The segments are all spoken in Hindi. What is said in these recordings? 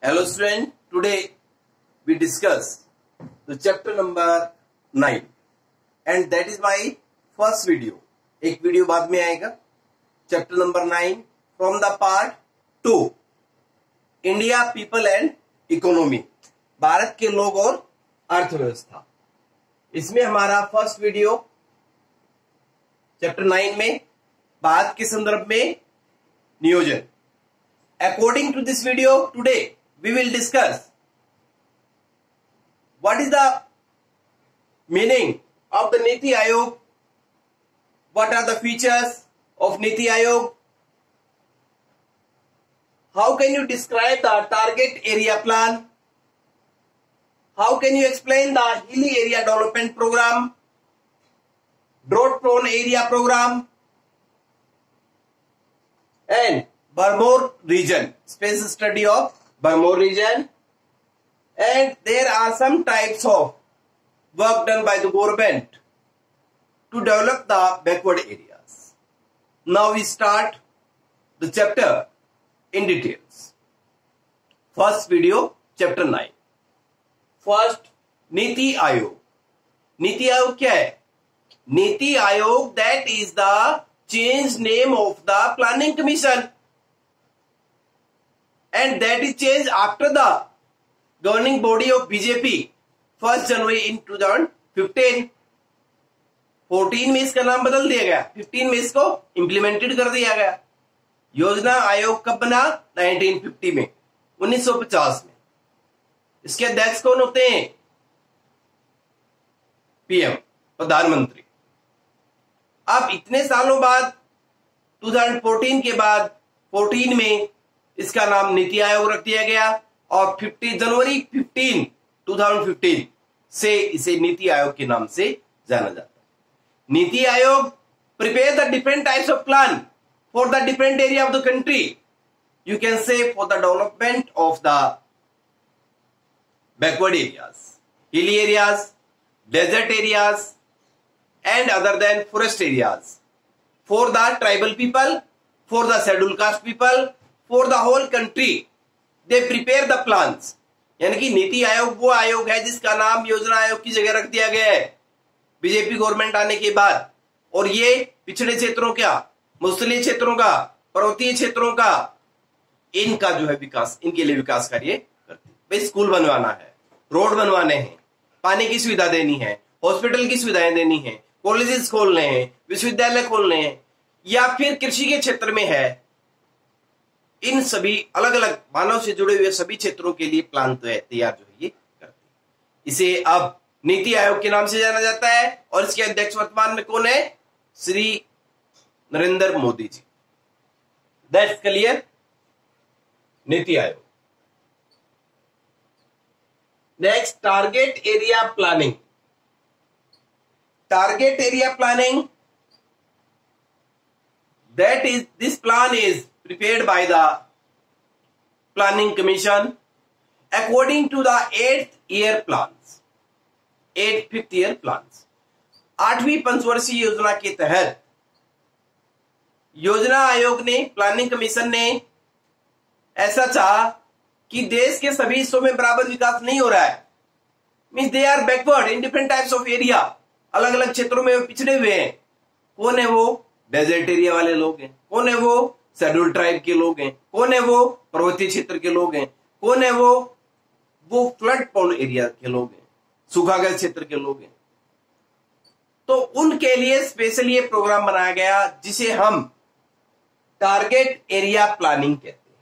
Hello student, today we discuss the chapter number 9 and that is my first video. एक वीडियो बाद में आएगा. Chapter number 9 from the part 2 India people and economy, Bharat के लोग और अर्थव्यवस्था. इसमें हमारा फर्स्ट वीडियो चैप्टर 9 में भारत के संदर्भ में नियोजन. According to this video, today we will discuss what is the meaning of the Niti Aayog, what are the features of Niti Aayog, how can you describe the target area plan, how can you explain the hilly area development program, drought prone area program, and Barmore region, space study of Barmore region, and there are some types of work done by the government to develop the backward areas. Now we start the chapter in details. First video, chapter 9. First, Niti Aayog. Niti Aayog क्या है? Niti Aayog, that is the changed name of the Planning Commission. And that is changed after the governing body of BJP 1st January in 2015. 14 में इसका नाम बदल दिया गया, 15 में इसको इम्प्लीमेंटेड कर दिया गया. योजना आयोग कब बना? 1950 में, 1950 में. इसके अध्यक्ष कौन होते हैं? पीएम, प्रधानमंत्री. अब इतने सालों बाद 2014 के बाद 14 में इसका नाम नीति आयोग रख दिया गया और 15 जनवरी 2015 से इसे नीति आयोग के नाम से जाना जाता है. Niti Aayog prepare the different types of plan for the different area of the country. You can say for the development of the backward areas, hilly areas, desert areas and other than forest areas, for the tribal people, for the scheduled caste people, for the whole country, they prepare the plans. यानी कि नीति आयोग वो आयोग है जिसका नाम योजना आयोग की जगह रख दिया गया है बीजेपी गवर्नमेंट आने के बाद. और ये पिछड़े क्षेत्रों का, मुस्तलिल क्षेत्रों का, पर्वतीय क्षेत्रों का, इनका जो है विकास, इनके लिए विकास कार्य करती है. भाई स्कूल बनवाना है, रोड बनवाने हैं, पानी की सुविधा देनी है, हॉस्पिटल की सुविधाएं देनी है, कॉलेजेस खोलने हैं, विश्वविद्यालय खोलने हैं, या फिर कृषि के क्षेत्र में है. इन सभी अलग अलग मानव से जुड़े हुए सभी क्षेत्रों के लिए प्लान तो है तैयार जो है ये करती है. इसे अब नीति आयोग के नाम से जाना जाता है और इसके अध्यक्ष वर्तमान में कौन है? Shri Narendra Modi ji. That's clear. NITI Aayog. Next, target area planning. Target area planning, that is, this plan is prepared by the Planning Commission according to the 8th year plans, 5th year plans. 8वीं पंचवर्षीय योजना के तहत योजना आयोग ने, प्लानिंग कमीशन ने ऐसा चाहा कि देश के सभी हिस्सों में बराबर विकास नहीं हो रहा है. Means they are backward in different types of area. अलग अलग क्षेत्रों में पिछड़े हुए हैं. कौन है वो? डेजर्ट एरिया वाले लोग हैं. कौन है वो? शेड्यूल्ड ट्राइब के लोग हैं. कौन है वो? पर्वतीय क्षेत्र के लोग हैं. कौन है वो फ्लड प्रोन एरिया के लोग हैं, सूखाग्रस्त क्षेत्र के लोग हैं. तो उनके लिए स्पेशल ये प्रोग्राम बनाया गया जिसे हम टारगेट एरिया प्लानिंग कहते हैं,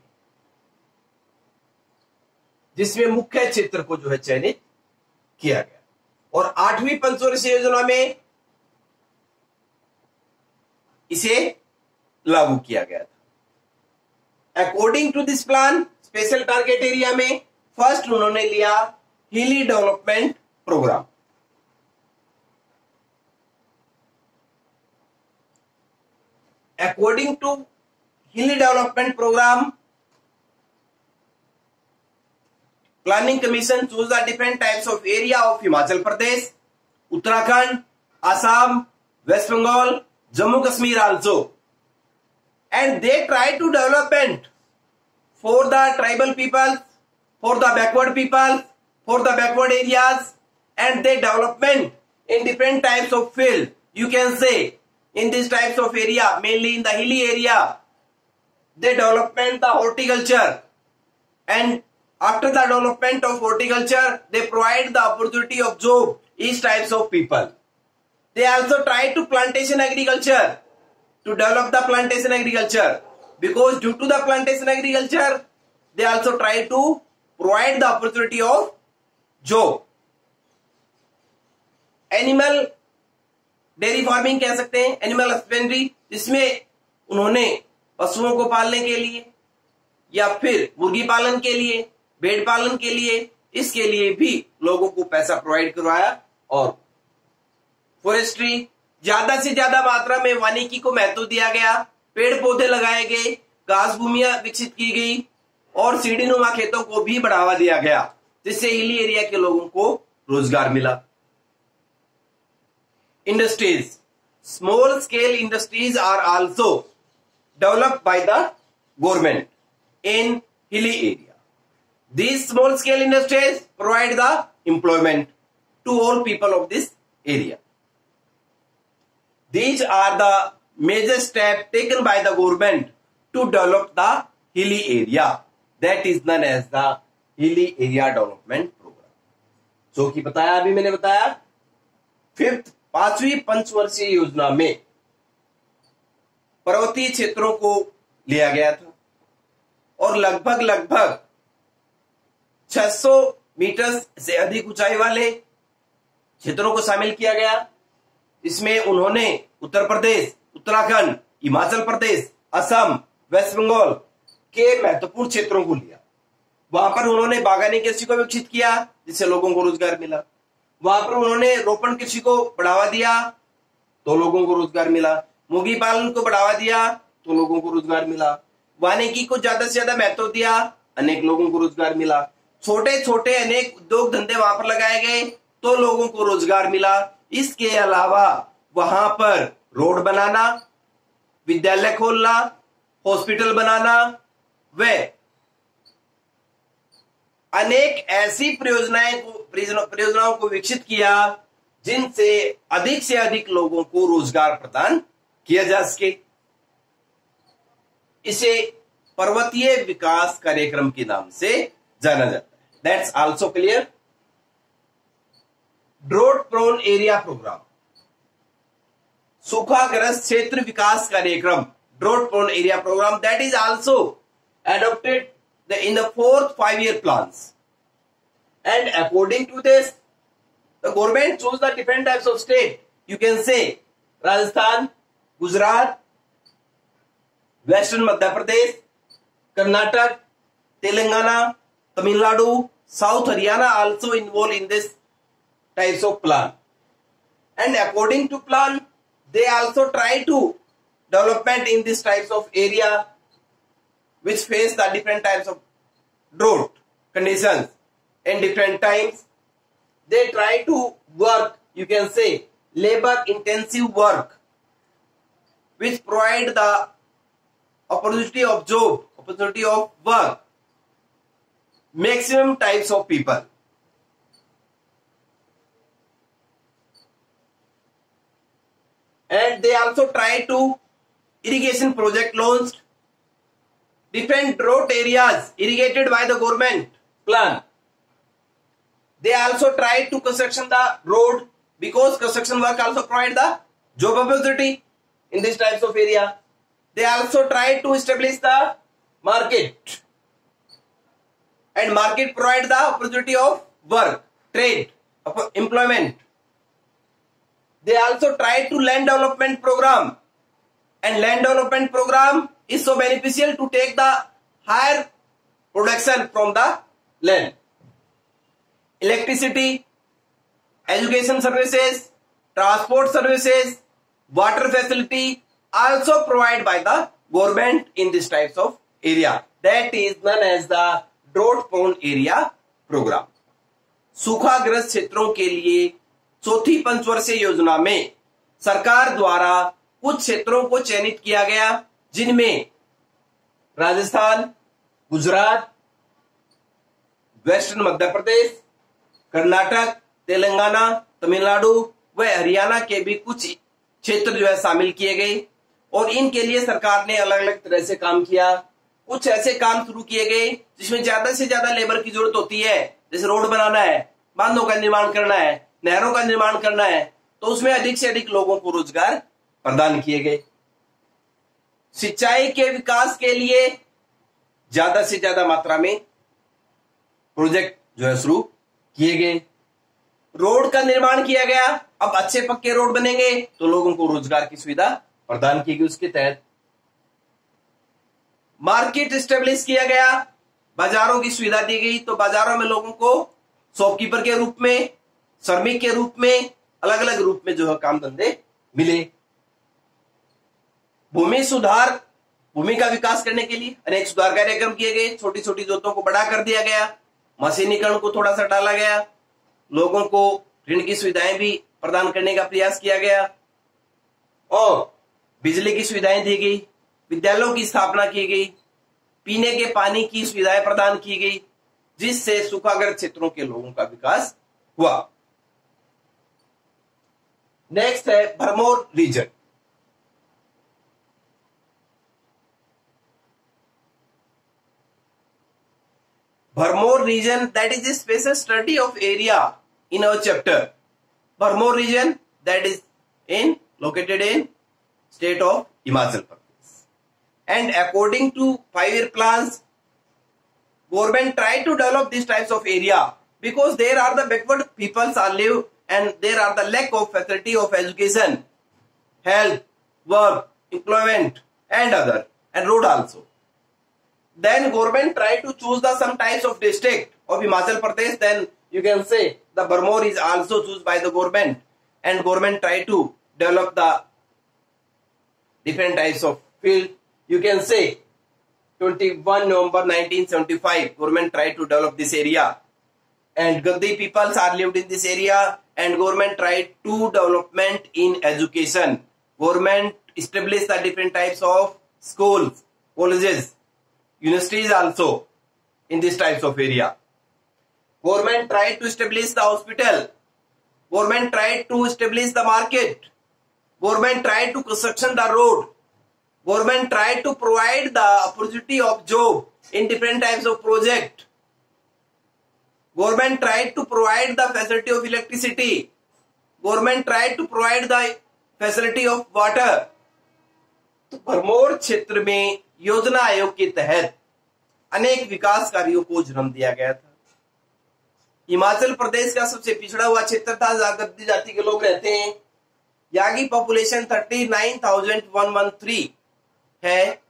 जिसमें मुख्य क्षेत्र को जो है चयनित किया गया. और 8वीं पंचवर्षीय योजना में इसे लागू किया गया था. According to this plan, special target area में फर्स्ट उन्होंने लिया hilly development program. According to hilly development program, Planning Commission chose the different types of area of Himachal Pradesh, Uttarakhand, Assam, West Bengal, Jammu Kashmir also, and they try to development for the tribal people, for the backward people, for the backward areas, and their development in different types of field. You can say in these types of area, mainly in the hilly area, they development the horticulture, and after the development of horticulture, they provide the opportunity of job each types of people. They also try to plantation agriculture, to develop the plantation agriculture, because due to the plantation agriculture, they also try to provide the opportunity of job. Animal dairy farming कह सकते हैं, एनिमल हस्बेंड्री, जिसमें उन्होंने पशुओं को पालने के लिए या फिर मुर्गी पालन के लिए, भेड़ पालन के लिए, इसके लिए भी लोगों को पैसा प्रोवाइड करवाया। और फॉरेस्ट्री, ज्यादा से ज्यादा मात्रा में वानिकी को महत्व दिया गया, पेड़ पौधे लगाए गए, घास भूमियां विकसित की गई और सीढ़ीनुमा खेतों को भी बढ़ावा दिया गया, जिससे हिली एरिया के लोगों को रोजगार मिला। Industries, small scale industries are also developed by the government in hilly area. These small scale industries provide the employment to all people of this area. These are the major steps taken by the government to develop the hilly area, that is known as the hilly area development program. जो कि बताया, अभी मैंने बताया, फिफ्थ 5वीं पंचवर्षीय योजना में पर्वतीय क्षेत्रों को लिया गया था और लगभग 600 मीटर से अधिक ऊंचाई वाले क्षेत्रों को शामिल किया गया। इसमें उन्होंने उत्तर प्रदेश, उत्तराखंड, हिमाचल प्रदेश, असम, वेस्ट बंगाल के महत्वपूर्ण क्षेत्रों को लिया। वहां पर उन्होंने बागानी कृषि को विकसित किया, जिससे लोगों को रोजगार मिला। वहां पर उन्होंने रोपण कृषि को बढ़ावा दिया तो लोगों को रोजगार मिला। मुर्गी पालन को बढ़ावा दिया तो लोगों को रोजगार मिला। वानिकी को ज्यादा से ज्यादा महत्व दिया, अनेक लोगों को रोजगार मिला। छोटे छोटे अनेक उद्योग धंधे वहां पर लगाए गए तो लोगों को रोजगार मिला। इसके अलावा वहां पर रोड बनाना, विद्यालय खोलना, हॉस्पिटल बनाना व अनेक ऐसी परियोजनाओं को विकसित किया जिनसे से अधिक लोगों को रोजगार प्रदान किया जा सके। इसे पर्वतीय विकास कार्यक्रम के नाम से जाना जाता है। That's also clear. Drought prone area program, सूखाग्रस्त क्षेत्र विकास कार्यक्रम, drought prone area program, that is also adopted in the 4th 5-year plans, and according to this the government chose the different types of state. You can say Rajasthan, Gujarat, Western Madhya Pradesh, Karnataka, Telangana, Tamil Nadu, South Haryana also involved in this types of plan, and according to plan they also try to development in these types of area which face the different types of drought conditions in different times. They try to work, you can say, labor intensive work which provide the opportunity of job, opportunity of work, maximum types of people. And they also try to irrigation project launched, different drought areas irrigated by the government plan. They also try to construction the road, because construction work also provide the job opportunity in these types of area. They also try to establish the market, and market provide the opportunity of work, trade, employment. They also try to land development program, and land development program is so beneficial to take the higher production from the land. Electricity, education services, transport services, water facility also provided by the government in these types of area. That is known as the drought prone area program. सूखाग्रस्त क्षेत्रों के लिए चौथी पंचवर्षीय योजना में सरकार द्वारा कुछ क्षेत्रों को चयनित किया गया, जिनमें राजस्थान, गुजरात, वेस्टर्न मध्य प्रदेश, कर्नाटक, तेलंगाना, तमिलनाडु व हरियाणा के भी कुछ क्षेत्र जो है शामिल किए गए और इनके लिए सरकार ने अलग अलग तरह से काम किया। कुछ ऐसे काम शुरू किए गए जिसमें ज्यादा से ज्यादा लेबर की जरूरत होती है, जैसे रोड बनाना है, बांधों का निर्माण करना है, नहरों का निर्माण करना है, तो उसमें अधिक से अधिक लोगों को रोजगार प्रदान किए गए। सिंचाई के विकास के लिए ज्यादा से ज्यादा मात्रा में प्रोजेक्ट जो है शुरू किए गए। रोड का निर्माण किया गया, अब अच्छे पक्के रोड बनेंगे तो लोगों को रोजगार की सुविधा प्रदान की गई। उसके तहत मार्केट स्टेब्लिश किया गया, बाजारों की सुविधा दी गई, तो बाजारों में लोगों को शॉपकीपर के रूप में, श्रमिक के रूप में, अलग अलग रूप में जो है काम धंधे मिले। भूमि सुधार, भूमि का विकास करने के लिए अनेक सुधार कार्यक्रम किए गए। छोटी छोटी जोतों को बड़ा कर दिया गया, मशीनीकरण को थोड़ा सा डाला गया, लोगों को ऋण की सुविधाएं भी प्रदान करने का प्रयास किया गया और बिजली की सुविधाएं दी गई, विद्यालयों की स्थापना की गई, पीने के पानी की सुविधाएं प्रदान की गई, जिससे सूखाग्रस्त क्षेत्रों के लोगों का विकास हुआ। नेक्स्ट है Bharmour region. Bharmore region, that is a special study of area in our chapter. Bharmore region, that is located in state of Himachal Pradesh. And according to 5-year plans, government try to develop these types of area because there are the backward peoples are live and there are the lack of facility of education, health, work, employment and other, and road also. Then government try to choose the some types of district of Himachal Pradesh. Then you can say the Bharmor is also chosen by the government, and government try to develop the different types of field. You can say 21 November 1975 government try to develop this area, and Gaddi peoples are lived in this area, and government tried to development in education. Government established the different types of schools, colleges, universities also in these types of area. Government tried to establish the hospital. Government tried to establish the market. Government tried to construction the road. Government tried to provide the opportunity of job in different types of project. Government tried to provide the facility of electricity. Government tried to provide the facility of water. तो भरमौर क्षेत्र में योजना आयोग के तहत अनेक विकास कार्यों को जन्म दिया गया था। हिमाचल प्रदेश का सबसे पिछड़ा हुआ क्षेत्र था जहां गद्दी जाति के लोग रहते हैं। यहाँ की पॉपुलेशन 39,113 है।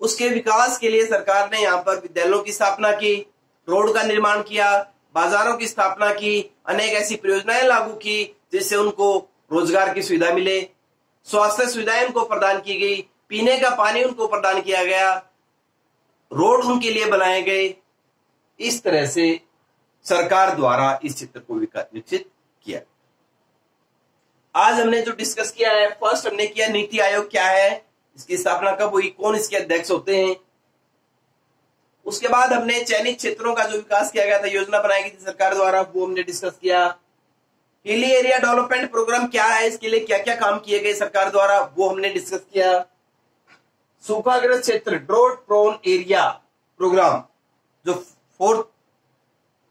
उसके विकास के लिए सरकार ने यहाँ पर विद्यालयों की स्थापना की, रोड का निर्माण किया, बाजारों की स्थापना की, अनेक ऐसी परियोजनाएं लागू की जिससे उनको रोजगार की सुविधा मिले, स्वास्थ्य सुविधाएं उनको प्रदान की गई, पीने का पानी उनको प्रदान किया गया, रोड उनके लिए बनाए गए। इस तरह से सरकार द्वारा इस क्षेत्र को विकसित किया। आज हमने जो डिस्कस किया है, फर्स्ट हमने किया नीति आयोग क्या है, इसकी स्थापना कब हुई, कौन इसके अध्यक्ष होते हैं। उसके बाद हमने चयनित क्षेत्रों का जो विकास किया गया था, योजना बनाई गई थी सरकार द्वारा, वो हमने डिस्कस किया। हिली एरिया डेवलपमेंट प्रोग्राम क्या है, इसके लिए क्या क्या काम किए गए सरकार द्वारा, वो हमने डिस्कस किया। सूखाग्रस्त क्षेत्र ड्रॉट प्रोन एरिया प्रोग्राम जो 4th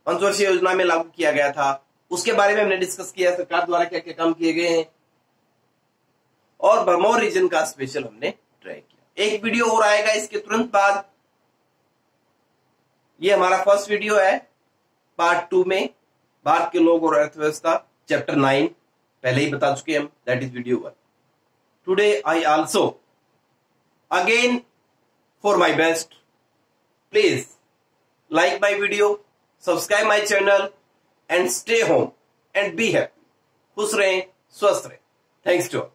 पंचवर्षीय योजना में लागू किया गया था, उसके बारे में हमने डिस्कस किया, सरकार द्वारा क्या क्या काम किए गए हैं। और भरमौर रीजन का स्पेशल हमने ट्राई किया। एक वीडियो और आएगा इसके तुरंत बाद। ये हमारा फर्स्ट वीडियो है पार्ट 2 में भारत के लोग और अर्थव्यवस्था चैप्टर 9 पहले ही बता चुके हम, that is video 1। Today I also again for my best, please like my video, subscribe my channel and stay home and be happy. खुश रहें, स्वस्थ रहें। Thanks to all.